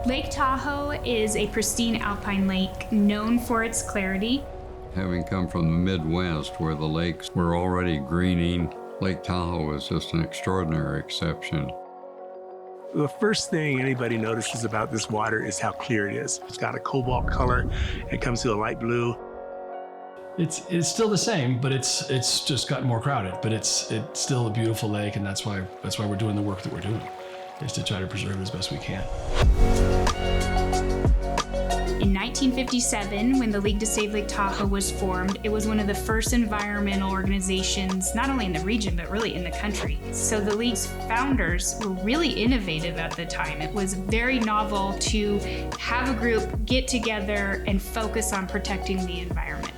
Lake Tahoe is a pristine alpine lake known for its clarity. Having come from the Midwest where the lakes were already greening, Lake Tahoe is just an extraordinary exception. The first thing anybody notices about this water is how clear it is. It's got a cobalt color. It comes to a light blue. It's still the same, but it's just gotten more crowded. But it's still a beautiful lake, and that's why we're doing the work that we're doing, is to try to preserve it as best we can. In 1957, when the League to Save Lake Tahoe was formed, it was one of the first environmental organizations, not only in the region, but really in the country. So the League's founders were really innovative at the time. It was very novel to have a group get together and focus on protecting the environment.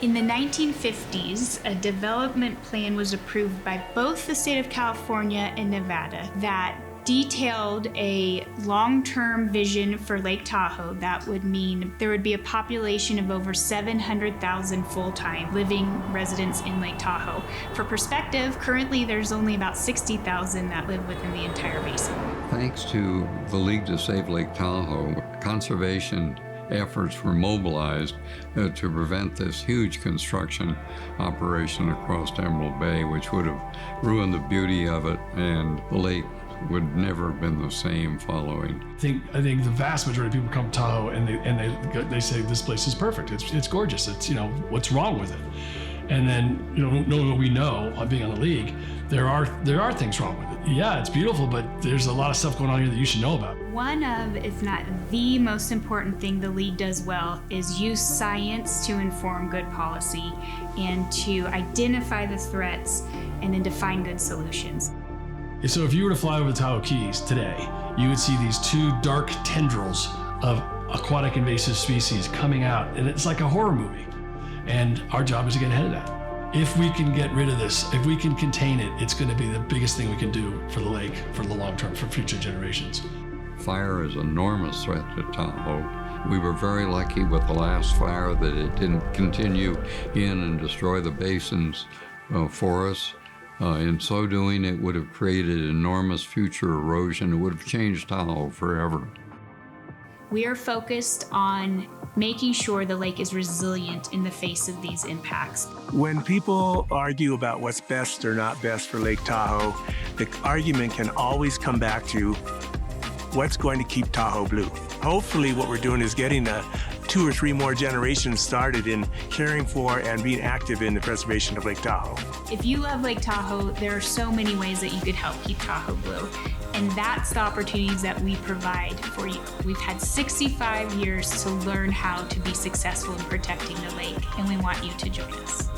In the 1950s, a development plan was approved by both the state of California and Nevada that detailed a long-term vision for Lake Tahoe that would mean there would be a population of over 700,000 full-time living residents in Lake Tahoe. For perspective, currently there's only about 60,000 that live within the entire basin. Thanks to the League to Save Lake Tahoe, conservation efforts were mobilized to prevent this huge construction operation across Emerald Bay, which would have ruined the beauty of it, and the lake would never have been the same following. I think the vast majority of people come to Tahoe and they say this place is perfect. It's gorgeous. It's, what's wrong with it? And then knowing what we know on being on the league, there are things wrong with it. Yeah, it's beautiful, but there's a lot of stuff going on here that you should know about. One of, if not the most important thing the league does well is use science to inform good policy and to identify the threats and then define good solutions. So if you were to fly over the Tahoe Keys today, you would see these two dark tendrils of aquatic invasive species coming out, and it's like a horror movie. And our job is to get ahead of that. If we can get rid of this, if we can contain it, it's going to be the biggest thing we can do for the lake, for the long term, for future generations. Fire is an enormous threat to Tahoe. We were very lucky with the last fire that it didn't continue in and destroy the basins for us. In so doing, it would have created enormous future erosion. It would have changed Tahoe forever. We are focused on making sure the lake is resilient in the face of these impacts. When people argue about what's best or not best for Lake Tahoe, the argument can always come back to what's going to keep Tahoe blue. Hopefully what we're doing is getting 2 or 3 more generations started in caring for and being active in the preservation of Lake Tahoe. If you love Lake Tahoe, there are so many ways that you could help keep Tahoe blue. And that's the opportunities that we provide for you. We've had 65 years to learn how to be successful in protecting the lake, and we want you to join us.